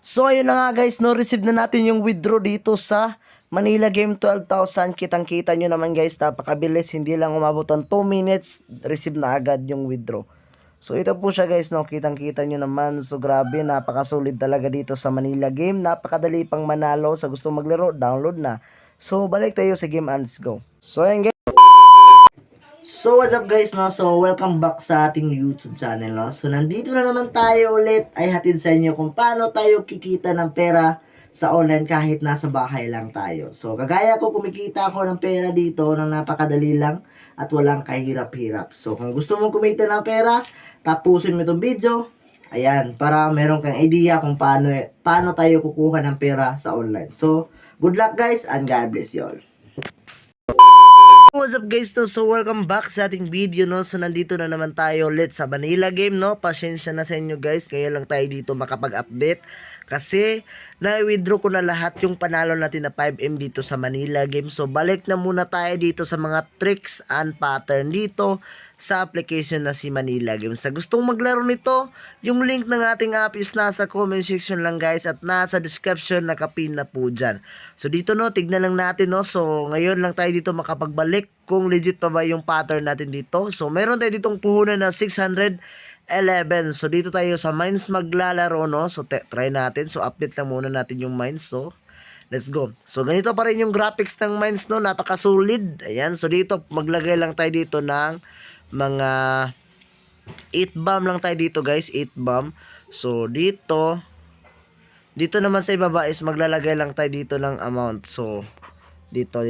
So ayun na nga guys, no, receive na natin yung withdraw dito sa Manila Game 12,000. Kitang-kita nyo naman guys, napakabilis. Hindi lang umabot ng 2 minutes, receive na agad yung withdraw. So ito po siya guys, no, kitang-kita nyo naman. So grabe, napakasulit talaga dito sa Manila Game. Napakadali pang manalo. Sa gusto maglaro, download na. So balik tayo sa game and let's go. So ayun guys. So what's up guys, no? So welcome back sa ating YouTube channel, no? So nandito na naman tayo ulit ay hatid sa inyo kung paano tayo kikita ng pera sa online kahit nasa bahay lang tayo. So kagaya ko, kumikita ako ng pera dito ng napakadali lang at walang kahirap-hirap. So kung gusto mong kumita ng pera, tapusin mo itong video. Ayan, para meron kang idea kung paano tayo kukuha ng pera sa online. So good luck guys and God bless you all. What's up guys, no? So welcome back sa ating video, no? So nandito na naman tayo ulit sa Manila Game, no? Pasensya na sa inyo guys, kaya lang tayo dito makapag-update kasi na-withdraw ko na lahat yung panalo natin na 5M dito sa Manila Game. So balik na muna tayo dito sa mga tricks and pattern dito sa application na si Manila Game. Sa gustong maglaro nito, yung link ng ating app is nasa comment section lang guys at nasa description, nakapin na po dyan. So dito, no, tignan lang natin, no. So ngayon lang tayo dito makapagbalik kung legit pa ba yung pattern natin dito. So meron tayo ditong puhunan na 611. So dito tayo sa mines maglalaro, no. So try natin. So update lang muna natin yung mines. So let's go. So ganito pa rin yung graphics ng mines, no. Napakasolid. Ayan. So dito maglagay lang tayo dito ng mga 8 bomb lang tayo dito guys, 8 bomb. So dito naman sa ibaba is maglalagay lang tayo dito ng amount. So dito.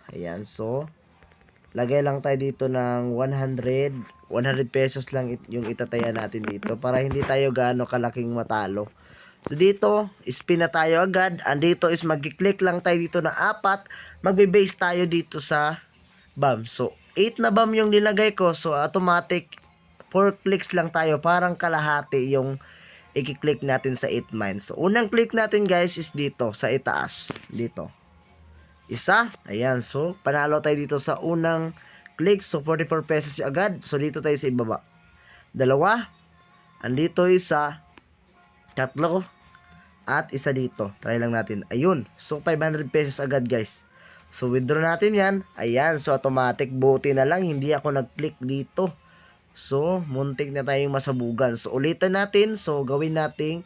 Ayan, so lagay lang tayo dito ng 100 pesos lang yung itataya natin dito para hindi tayo gaano kalaking matalo. So dito, spin na tayo agad. And dito is mag-click lang tayo dito na 4. Magbe-base tayo dito sa bomb. So 8 na bomb yung nilagay ko. So automatic 4 clicks lang tayo. Parang kalahati yung i-click natin sa 8 mines. So unang click natin guys is dito sa itaas. Dito. Isa. Ayan. So panalo tayo dito sa unang click. So 44 pesos agad. So dito tayo sa ibaba. Dalawa. Andito isa. Tatlo. At isa dito. Try lang natin. Ayun. So 500 pesos agad guys. So withdraw natin yan. Ayan. So automatic. Buti na lang hindi ako nag-click dito. So muntik na tayong masabugan. So ulitin natin. So gawin nating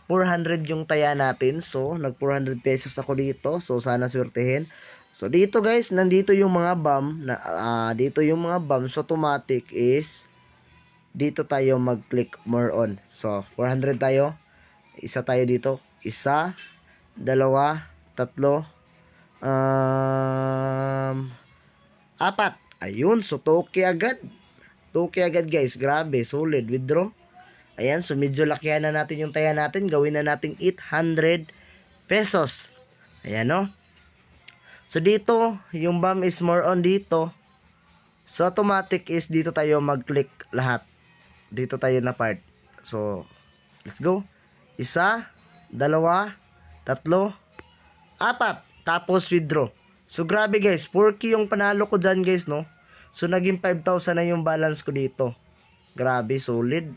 400 yung taya natin. So nag 400 pesos ako dito. So sana swertehin. So dito guys, nandito yung mga bomb na dito yung mga bomb. So automatic is dito tayo mag-click more on. So 400 tayo. Isa tayo dito. Isa, dalawa, tatlo, apat. Ayun, so 2K agad. 2K agad guys. Grabe, solid. Withdraw. Ayan, so medyo lakihan na natin yung taya natin. Gawin na natin 800 pesos. Ayan, no? So dito, yung bomb is more on dito. So automatic is dito tayo mag-click lahat. Dito tayo na part. So, let's go. Isa, dalawa, tatlo, apat. Tapos withdraw. So grabe guys, 4K yung panalo ko dyan guys, no? So naging 5,000 na yung balance ko dito. Grabe, solid.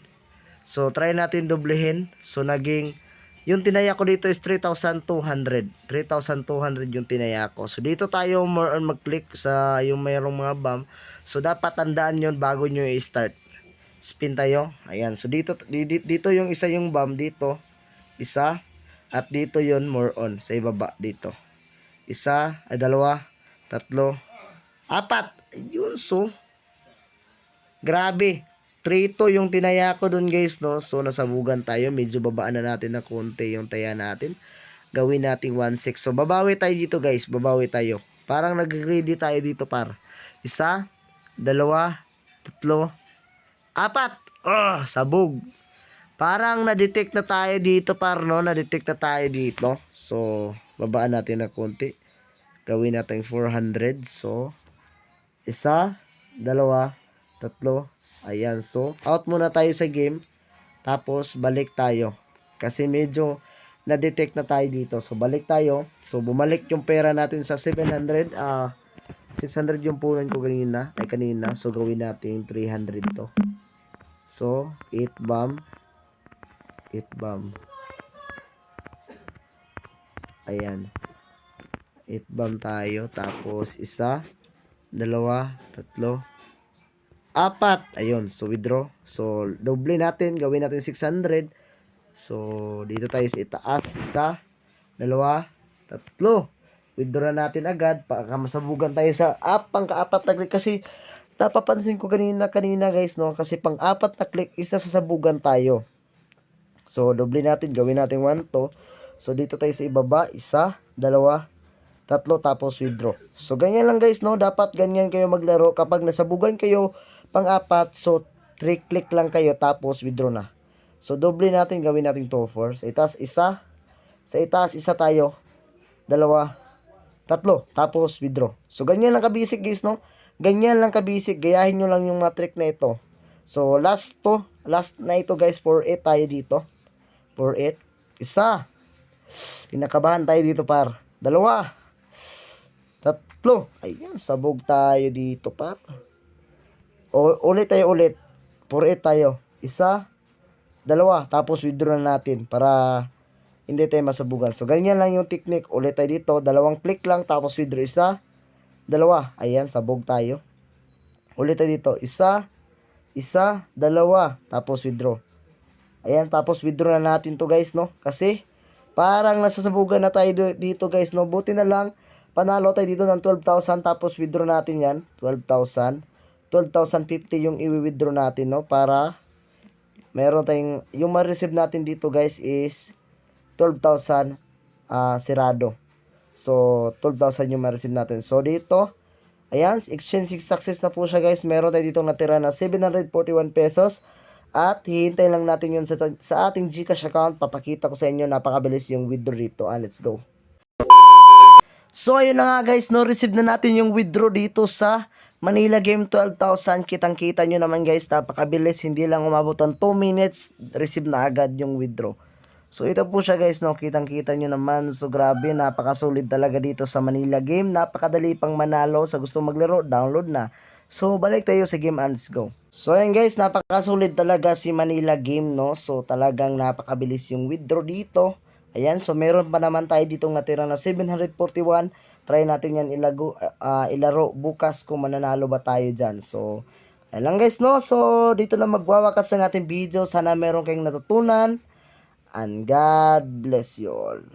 So try natin doblehin. So naging, yung tinaya ko dito is 3,200. 3,200 yung tinaya ko. So dito tayo more on mag-click sa yung mayroong mga bomb. So dapat tandaan yon bago nyo i-start. Spin tayo. Ayan. So dito yung isa yung bomb dito. Isa. At dito yon more on. Sa ibaba dito. Isa. Ay dalawa. Tatlo. Apat. Ayun. So grabe. 3-2 yung tinaya ko dun guys, no? So nasabugan tayo. Medyo babaan na natin na konti yung taya natin. Gawin natin 1-6. So babawi tayo dito guys. Babawi tayo. Parang nag-ready tayo dito par. Isa. Dalawa. Tatlo. Apat. Sabog. Parang na-detect na tayo dito par, no? Na-detect na tayo dito. So babaan natin na konti. Gawin natin 400. So isa. Dalawa. Tatlo. Ayan, so out muna tayo sa game. Tapos balik tayo. Kasi medyo na-detect na tayo dito. So balik tayo. So bumalik yung pera natin sa 700. 600 yung punan ko kanina. So gawin natin 300 to. So 8 bomb. 8 bomb. Ayan. 8 bomb tayo. Tapos, isa, dalawa, tatlo, apat. Ayun. So, withdraw. So, doble natin. Gawin natin 600. So, dito tayo sa itaas. Isa, dalawa, tatlo. Withdraw na natin agad. Masabugan tayo sa pang-kaapat na click. Kasi, napapansin ko kanina guys, no? Kasi pang-apat na click, isa sasabugan tayo. So, doble natin. Gawin natin 1 to. So, dito tayo sa ibaba. Isa, dalawa, tatlo, tapos withdraw. So, ganyan lang guys, no? Dapat ganyan kayo maglaro. Kapag nasabugan kayo pang-apat, so, 3 click lang kayo, tapos withdraw na. So, doble natin. Gawin natin 2, 4. Sa itaas, isa. Sa itaas, isa tayo. Dalawa, tatlo, tapos withdraw. So, ganyan lang kabisik guys, no? Ganyan lang kabisik. Gayahin nyo lang yung mga trick na ito. So, last to. Last na ito guys. 4-8 tayo dito. 4-8. Isa. Kinakabahan tayo dito par. Dalawa. Tatlo. Ayan, sabog tayo dito par. Ulit tayo ulit. 4-8 tayo. Isa. Dalawa. Tapos withdraw na natin para hindi tayo masabugan. So, ganyan lang yung technique. Ulit tayo dito. Dalawang click lang. Tapos withdraw. Isa. Dalawa. Ayan, sabog tayo. Ulit tayo dito. Isa. Isa. Dalawa. Tapos withdraw. Ayan, tapos withdraw na natin to guys, no? Kasi, parang nasasabugan na tayo dito guys, no? Buti na lang, panalo tayo dito ng 12,000. Tapos withdraw natin yan. 12,000. 12,050 yung i-withdraw natin, no? Para, meron tayong, yung ma-receive natin dito guys is 12,000 sirado. So, 12,000 yung ma-receive natin. So, dito, ayan, exchange success na po siya guys. Meron tayo dito natira na 741 pesos. At hihintay lang natin yun sa ating GCash account. Papakita ko sa inyo, napakabilis yung withdraw dito. Let's go. So, ayun na nga guys, no, receive na natin yung withdraw dito sa Manila Game 12,000. Kitang-kita nyo naman guys, napakabilis. Hindi lang umabot ng 2 minutes, receive na agad yung withdraw. So, ito po siya guys, no, kitang-kita nyo naman. So, grabe, napakasulit talaga dito sa Manila Game. Napakadali pang manalo. Sa gusto maglaro, download na. So, balik tayo sa game and let's go. So, ayan guys, napakasulit talaga si Manila Game, no? So, talagang napakabilis yung withdraw dito. Ayan, so meron pa naman tayo ditong natira na 741. Try natin yan ilaro bukas kung mananalo ba tayo dyan. So, ayan lang guys, no? So, dito na magwawakas ang ating video. Sana meron kayong natutunan. And God bless you all.